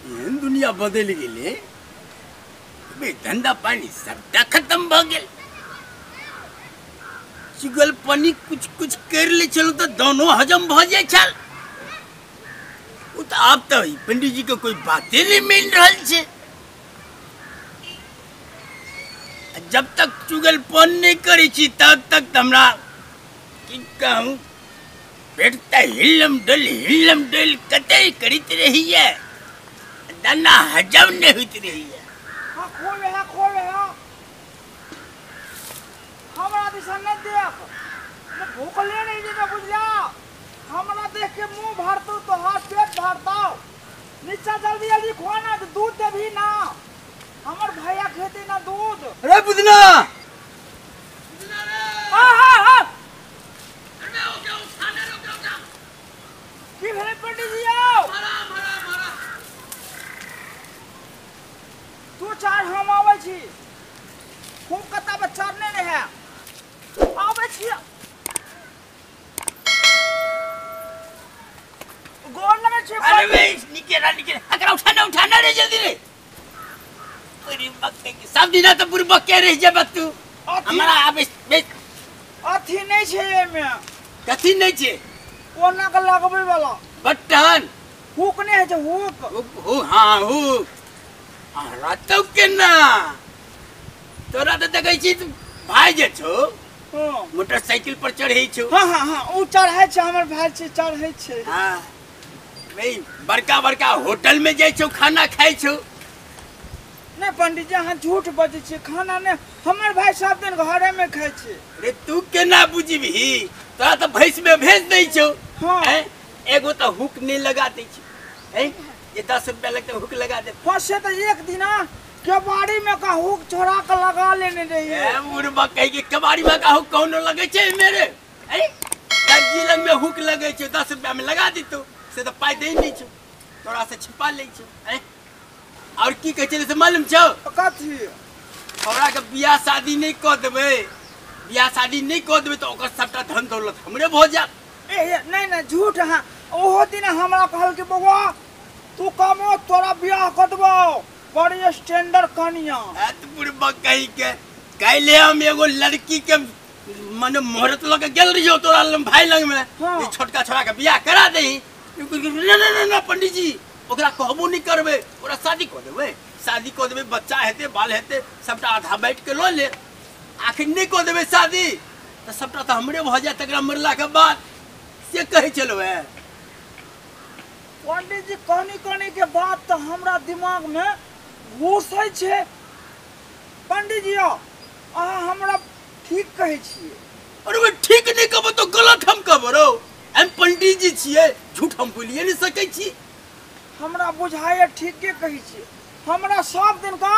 दुनिया बदल गेले बे धंधा पानी सबटा खत्म भ गेल। चुगल पानी कुछ कुछ कर ले चलो तो दोनों हजम भ जाए चल। वो तो आप तो पंडित जी को कोई बातें नहीं मिल रहा छे। जब तक चुगलपन नहीं करी छी तब तक हमरा की कहूं पेटता हिलम डल कते करीत रही है। दाना हजम नहीं होती रही है। हाँ खोल है हमरा दिशा नहीं देख मैं भूख ले नहीं देता बुझला। हमरा देख के मुंह भरतो तो हाथ पेट भरता नीचा जल्दी जल्दी खोना तो दूध दे भी ना हमर भैया खेते ना दूध। अरे बुदना हाँ अरे ओके खाना रोका की भेले पंडित जी आओ मारा तू चार हम आवे छी खूब कता बच्चा ने है आवे छी गोल लगे छी। अरे वे निके अगर उठाना रे जल्दी रे। अरे बक्के की सब दिना तो बुरबा के रह जाबे तू। हमरा आबे अथी नहीं छे में कथी नहीं छे कोना के लगबे वाला बटन हुक नहीं है जे हुक हो हां हो रातौ के ना तोरा तो देखै छी भाई जे छो मोटरसाइकिल पर चढ़ै छो। हां उ चढ़ै छै हमर भाई छै चढ़ै छै। हां भाई बड़का होटल में जाय छो खाना खाय छो। नहीं पंडित जी हाँ झूठ बजे छे खाना ने हमर भाई सब दिन घरे में खाय छे। रे तू केना बुझबी तोरा तो भैंस में भेज दै छो। हां एगो तो हुक नहीं लगा दै छी हैं ये 10 रुपया लगते हुक लगा दे। फंसे तो एक दिन कबाड़ी में का हुक छोड़ा के लगा लेने रहिए। ए मुर्बा कह के कबाड़ी में का हुक कौन लगे छे मेरे हैं दर्जी लंग में हुक लगे छे 10 रुपया में लगा दी तो से तो पाई दे नहीं छो तोरा से छिपा ले छो हैं। और की कह चले से मालूम छो कथी हमरा के बियाह शादी नहीं क देबे तो ओकर सबटा धन दौलत हमरे भ जा। ए नहीं झूठ हां ओहो दिन हमरा कहल के बउआ तू कमो तोरा बियाह क देबो बड़ी स्टैंडर्ड कनिया। ए तू बुढ़बा कहि के कहले हम एगो लड़की के माने मोहरत लगे गेल रहियो तोरा भाई लंग में ये छोटका छोरा के बियाह करा देही। ना पंडित जी ओकरा कहबो नहीं करबे ओकरा शादी क देबे बच्चा हेते बाल हेते सबटा आधा बैठ के लो ले आखिर नहीं क देबे शादी तो सबटा तो हमरे भ जाए तकरा मरला के बाद से कहे चलो है। पंडित जी कहनी के बात तो हमरा दिमाग में घुसै छे। पंडित जी अहाँ हमरा ठीक कहे छिए। अरे वे ठीक नहीं कहबो तो गलत हम कहबो हम पंडित जी छिए झूठ हम बोलिए नहीं सकै छी। हमरा बुझाए ठीक के कही छी हमरा सब दिन का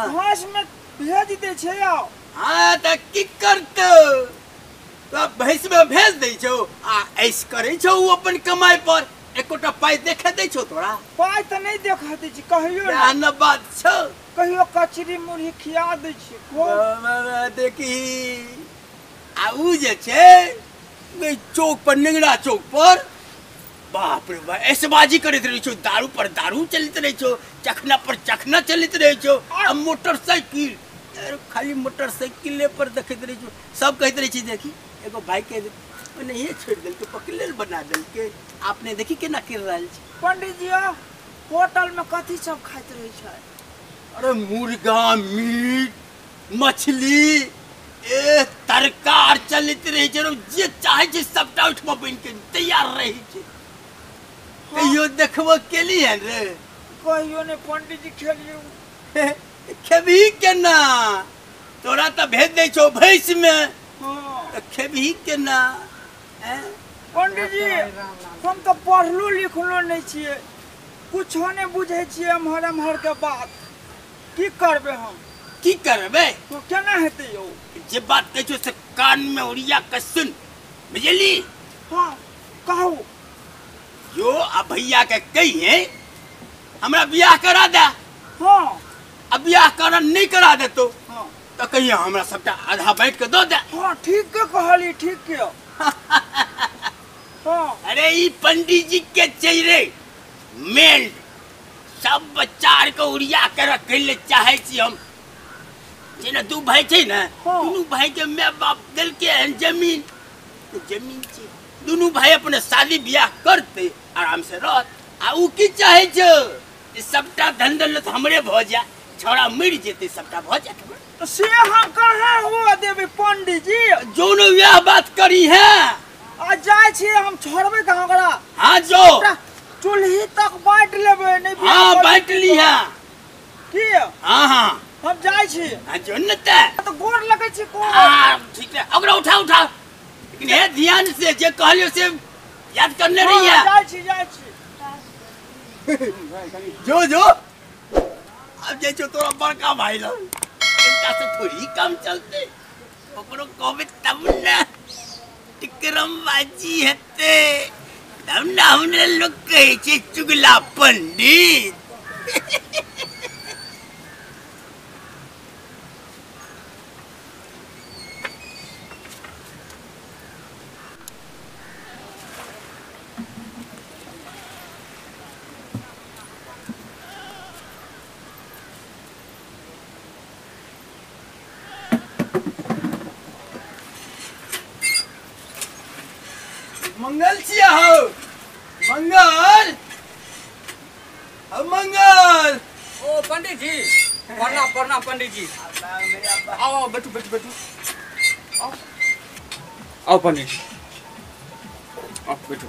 घास में भेज दे छे। हां त की करतो तो भैंस में भेज दे छो आ ऐस करे छो उ अपन कमाई पर एकोटा पाई देखे दे छो तोरा पाई त नहीं देखा दे छी कहियो ना बात छो कहियो कचरी मुरही खिया दे छी बाबा देखी आ उ जे छे चौक पर निंगड़ा चौक पर बाप रे बाप ऐसबाजी करत रही छो दारू पर दारू चलत रही छो चखना पर चखना चलत रही छो आ मोटरसाइकिल अरे खाली मोटरसाइकिल पर देखत रही छो सब कहत रही छी देखी एगो भाई के नहीं छोड़ देल के पकड़ल बना देल के आपने देखी केना कर रहल छी। पंडित जी होटल में कथी सब खाइत रही छै। अरे मुर्गा मीट मछली ए तरकार चलत रही छै जे चाहे छै सबटा उठमा बन के तैयार रही छै। कहियो देखबो केलिए रे कहियो ने पंडित जी खेलियो खेबी केना तोरा त भेज दे छो भैंस में हां खेबी केना पंडित जी हम तो पढ़लो लिखलो नहीं छिए कुछो नहीं बुझे छिए हमर के बात की करबे हम की करबे तो केना हेते यो जे बात कह छो से कान में उड़िया के सुन बुझली। हां कहू जो अब भैया के कहिए हमरा बियाह करा दे। हां अब बियाह करा नहीं करा दे तो हां तो कहिए हमरा सबटा आधा बैठ के दो दे। हां ठीक के कहली ठीक के हां अरे ई पंडित जी के चेहरे मेल सब बच्चा आर के उड़िया के रखे ले चाहे छी हम जेना दू भाई छै ना दुनू भाई के माय बाप दिल के जमीन तो जमीन छै दुनू भाई अपने शादी ब्याह करते आराम से रहत आ उ की चाहे छ जे सबटा धन दौलत हमरे भ जा छोड़ा मर जेते सबटा भ जात तो से हम कहां हुआ देबे पंडित जी जोनो यह बात करी है आ जाय छी हम छोड़बे कहां ओकरा हां जो चूल्ही तक बांट लेबे नहीं हां बांट ली है की हां हां हम जाय छी हां जोनते तो गोर लगे छी को हां ठीक है ओकरा उठा उठा लेकिन हे ध्यान से जे कहलियो से याद करने रही है जाय छी जो जो अब जे जो तोरा बड़का भाई लो इनका से थोड़ी काम चलते ओकरो कहबे तब ना टिकरम बाजी हेते तब ना हमने लोग कहे छे चुगला पंडित मंगल छिया हो मंगल मंगल ओ पंडित जी प्रणाम प्रणाम पंडित जी आओ बैठो बैठो बैठो आओ आओ पंडित जी आओ बैठो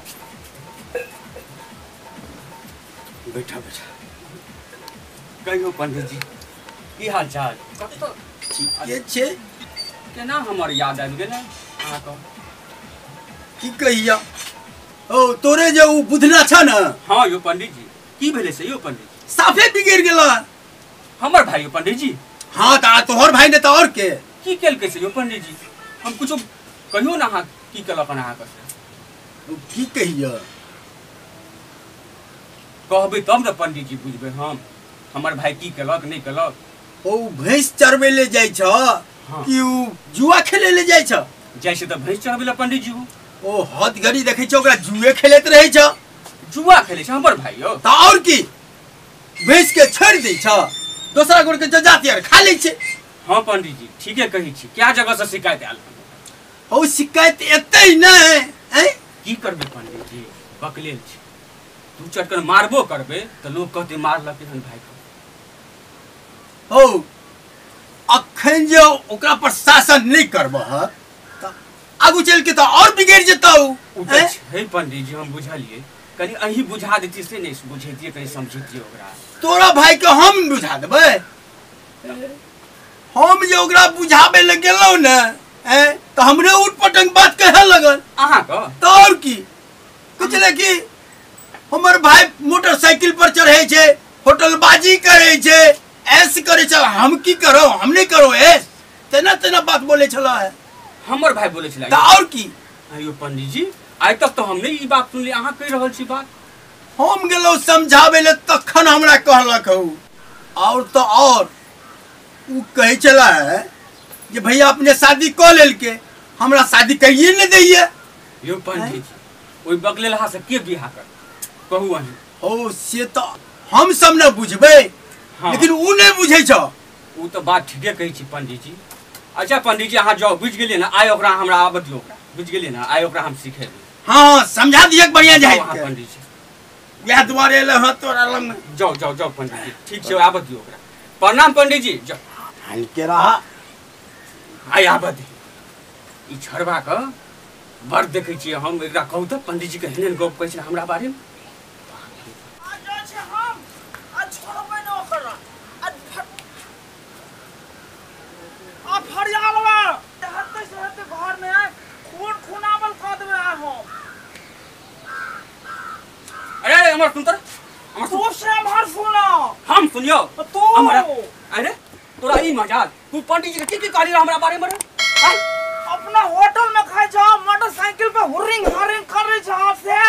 बैठा बैठा कहियो पंडित जी की हाल चाल कत ठीके छे केना हमर याद आबि गेल अहाँके की कहिया ओ तोरे जे उ बुधना छ न हाँ यो पंडित जी की भेले से यो पंडित जी साफे बिगड़ गेला हमर भाई यो पंडित जी हां ता तोहर भाई ने त और के की केल कैसे यो पंडित जी हम कुछ कहियो ना अहाँ की केलक अहाँ के की कहिया कहबे तब न पंडित जी बुझबे हम हमर भाई की केलक नहीं केलक ओ भैंस चरबे ले जाय छ कि उ जुआ खेले ले जाय छ जैसे त भैंस चरबे ले पंडित जी ओ हद घड़ी देखे छ ओकरा जुए खेलत रहे छ जुआ खेले छ हमर भाई यो त और की भैंस के छोड़ दे छ दूसरा गोड़ के जजाती और खा ले छ हां पंडित जी ठीके कहि छी क्या जगह से शिकायत आल ओ शिकायत एते न है की करबे पंडित जी बकलेल छी दू चटकन मारबो करबे त लोग कहते मारलक हन भाई को ओ अखन जो ओकरा पर शासन नहीं करबह त आगू चल के त और बिगड़ जताऊ हे पंडित जी हम बुझलिए कनी अही बुझा देती से नहीं बुझेतिए कनी समझेतिए ओकरा तोरा भाई के हम बुझा देबे हम जे ओकरा बुझाबे ल गेलौ न त हमरे उठ पटंग बात कहे लगल अहाँ का त और की कुछले की हमर भाई मोटरसाइकिल पर चढ़े छे होटलबाजी करे छे ऐसे करे छे हम की करो हम नहीं करो ऐस तना तना बात बोले छला है हमर भाई बोले छला त और की अयो पंडित जी आइ तक तो हमने ई बात सुनली अहाँ कहि रहल छी बात हम गेलो समझावे ले तखन हमरा कहलक हो और तो और उ कहे चला है जे भैया अपने शादी क लेल के हमरा शादी करिए न दैये यो पंडित जी ओइ बगलेलहा से के बियाह कर कहू अही ओ से तो हम सब न बुझबे लेकिन उ नहीं बुझे छ उ तो बात ठीके कहि छी पंडित जी अच्छा पंडित जी अहाँ जाओ बुझ गेलिए ना आइ ओकरा हमरा आबऽ दियौ ओकरा बुझ गेलिए ना आइ ओकरा हम सिखेबै हां समझा दिए बढ़िया जाय पंडित जी या द्वारे ले ह तोरा लंग जाओ जाओ जाओ पंडित जी ठीक छै आबऽ दियौ ओकरा प्रणाम पंडित जी जाओ हल के रहा आइ आबऽ दे ई छड़वा क बड़ देखै छी हम एकरा कहू त पंडित जी के हेने गप कहै छै हमरा बारे में आ जाय छी हम आ छोड़बे न ओकरा आ फरियालवा हत्ते से हत्ते घर में खून खुनावल क देबे आ हम अरे हमर सुन तर तू से हमर सुनो हम सुनियो तू हमरा अरे तोरा ई मजाक तू पंडित जी के की कहली हमरा बारे में रे अपना होटल में खाइ छ मोटरसाइकिल पे हुरिंग हरिंग करे छ से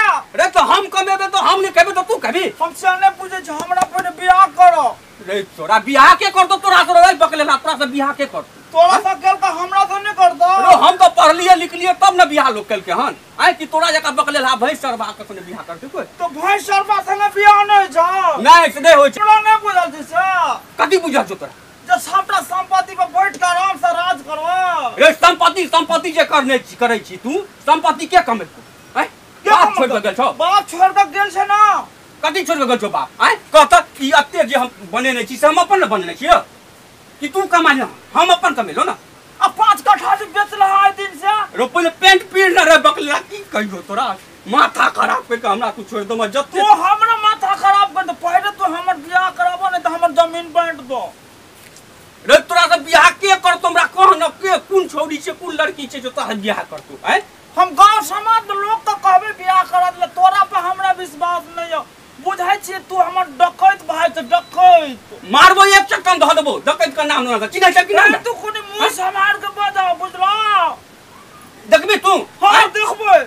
रे तो हम कमेबे तो हम नहीं कहबे तो तू कहबी हम से ने पूछे छ हमरा पर बियाह करो रे तोरा बियाह के कर दो तोरा तोरा बकलेला तोरा से बियाह के कर तोरा सा केल का हमरा तो नहीं कर दो रो हम तो पढ़लिए लिखलिए तब न बियाह लोग केल के हन आय कि तोरा जका बकले ला भैंस चरबा के कोने बियाह करते कोई तो भैंस सरबा संगे बियाह नहीं जा नहीं से नहीं होय छै तोरा नहीं बुझल छै से कथि बुझल छौ तोरा जे सबटा संपत्ति पर बैठ के आराम से राज करबा रे संपत्ति जे करै छी तू संपत्ति के कमेलको आय बाप छोड़ के गेल छौ बाप छोड़ के गेल छै ना कथि छोड़ के गेल छौ बाप आय कहत ई अत्ते जे हम बनेने छी से हम अपन न बनेने छियै कि तू कमाइल हम अपन कमेलो ना अब 5 कट्ठा से बेच रहा है दिन से रो पहले पेंट पीर न रे बकला की कहियो तोरा माथा खराब पे हमरा तू छोड़ दो मैं जत्ते तो हमरा माथा खराब कर दो पहले तो हमर बियाह कराबो नहीं तो हमर जमीन बांट दो रे तोरा से बियाह के करतो हमरा कह न के कोन छौरी छै कोन लड़की छै जो तोरा बियाह करतो हैं हम गांव समाज के लोग तो कहबे बियाह करा दे तोरा पे हमरा विश्वास नहीं है बुझाई छी तू हमर डकैत भाई छ डकैत मारबो एक चक्कर ध देबो डकैत का नाम न चिन्है छै कि नहीं नहीं तू कोनी मुंह संभाल के बजा बुझलो देखबी तू हां देखबे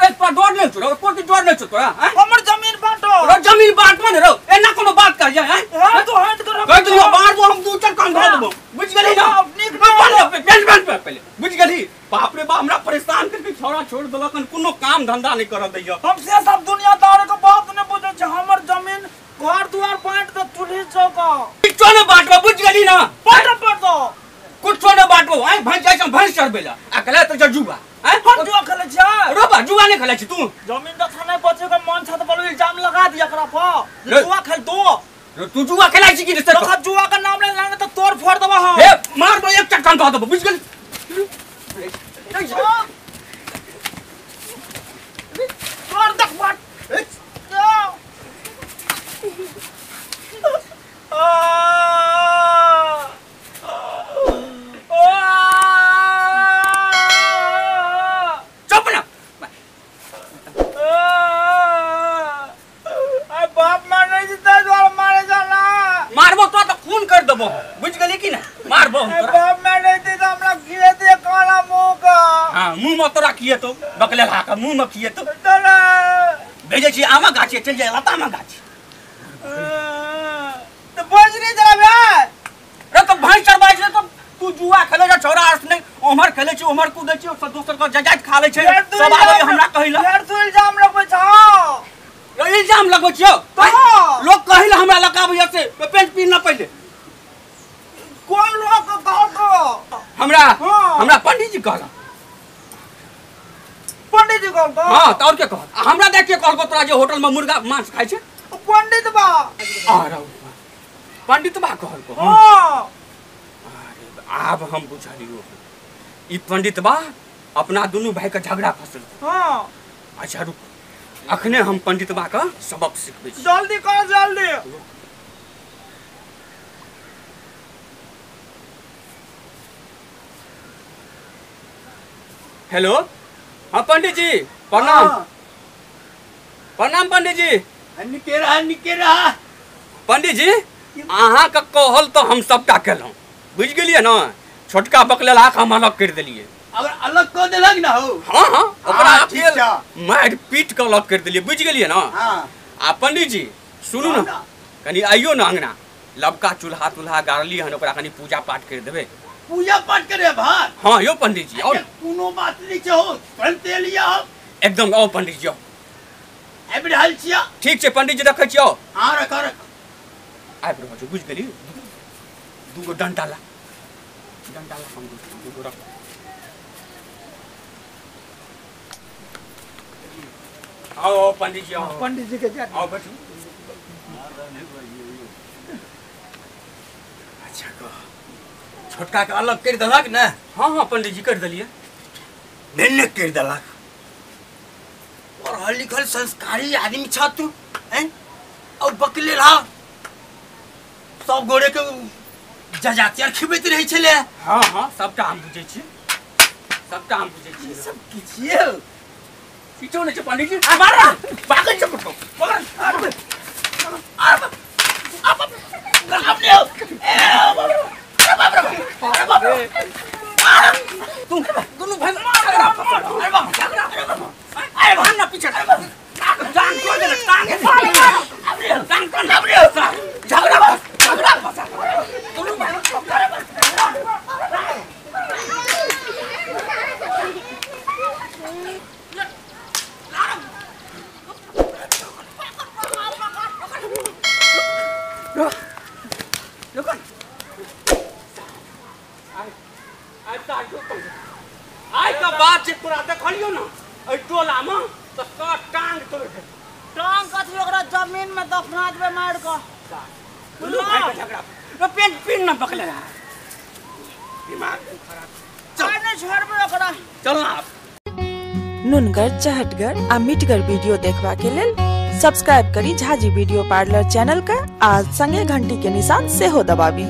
रे पर डर नै छ रे कोती डर नै छ तोरा हैं हमर जमीन बांटो रो जमीन बांटबो न रो एना कोनो बात कर जाय हैं हां तो हट कर कह दियो मारबो हम दू चक्कर ध देबो बुझ गेली ना पहले बुझ गेली बाप रे बाप हमरा परेशान करके छोरा छोड़ देलकन कोनो काम धंधा नहीं कर दैया हम से सब दुनियादार के बात नहीं बुझे छ हमर जमीन घर दुआर बांट दे चूल्ही चौका किछो न बांटबो बुझ गेली ना बांट दो कुछो न बांटबो आइ भैंस जाय छ भैंस चरबेला आ कला त जुआ हैं हम जुआ खेले छ रो बा जुआ नहीं खेलै छी तू जमीन का थाने बचे के मन छत पर इल्जाम लगा दिया करा पर जुआ खेल दो रो तू जुआ खेलै छी कि तो जुआ का नाम ले लाने तो तोड़ फोड़ देबो हम ए मार दो एक चक्कर ध देबो बुझ गेली मार दक बात चुप ना बाप मारे जीता द्वार मारे जाना मारबो तो खून कर देबो बुझ गेली कि ना मारबो बाप मारे जीता हमरा गिरे दे काला मुंह का हां मुंह में तोरा किए तो बकले ला का मुंह में किए तो तना भेजे छी आमा गाछी चल जाय लता में गाछी तो बज नहीं जरा बे रे तो भाई चरबाई छै तो तू जुआ खेले जा छोरा अर्थ नहीं ओमर खेले छी ओमर कूदे छी सब दोसर का जजात खा ले छै सब आबे हमरा कहिला यार तू इल्जाम लगबै छ रे इल्जाम लगो छियो लोग कहिला हमरा लगाबै से पेंट पीन ना पहिले कौन लोग कहतो हमरा पंडित जी कहला पंडित जी कहतो हां त और के कह हमरा देख के कहलको तोरा जे होटल में मुर्गा मांस खाइ छै पंडित बा आरो पंडित बा कहलको हां आब हम बुझलियो ई पंडित बा अपना दोनों भाई का झगड़ा फसल हां अच्छा रुक अखने हम पंडित बा का सबक सिखबै छी जल्दी कर जल्दी हेलो हाँ पंडित जी प्रणाम प्रणाम पंडित जी निकेरा पंडित जी अहाँ का कहल तो हम सबटा केलहुँ बुझ गेलिए ना छोटका बकलेला हम अलग कर दिलिए अगर अलग कर देलक ना हो हाँ हाँ ओकरा ठीक अकेले छै। मारि पीट के अलग कर दिलिए बुझ गेलिए ना हां आ पंडित जी सुनू हाँ ना ना। कनी आइयो ना अंगना लबका चूल्हा गाड़ली हन ओकरा कनी पूजा पाठ कर देबै पूजा पाठ करे भात हाँ यो पंडित जी और कोनो बात नहीं छै हो तुरंत लिया हो एकदम आओ पंडित जी आओ एबे हाल छिया ठीक छै पंडित जी रखै छी आओ हां रख आबि रहल छै बुझ गेली दूगो डंटा ला हम दूगो रख आओ पंडित जी आओ पंडित जी के जा आओ बैठू अच्छा कह छोटका के अलग कर देलक ना हाँ हाँ पंडित जी कर दिलिए नहीं कर देलक पढ़ल लिखल संस्कारी आदमी छ तू हैं और बकले ला सब गोरे के जजातियार खिबैत रहै छले हाँ हाँ सबटा हम बुझै छी सब की छियै किछो नहि छै पंडित जी मार भागै छै कुटो पकड़ तू दोनों भाई अरे भाग ना पीछे टांग छोड़ दे टांग झगड़ा दोनों भाई बात जे तोरा देखलियो ना ए टोला में तो का टांग तोड़ दे। टांग कथी ओकरा जमीन में दफना देबे मार के। बोलो भाई का झगड़ा ओ पेन ना पकड़ रहा दिमाग खराब। चल नहीं छोड़बे ओकरा। चल ना नुनगर चहटगर आ मिटगर वीडियो देखबा के लेल सब्सक्राइब करी झाजी वीडियो पार्लर चैनल का आ संगे घंटी के निशान से हो दबाबी।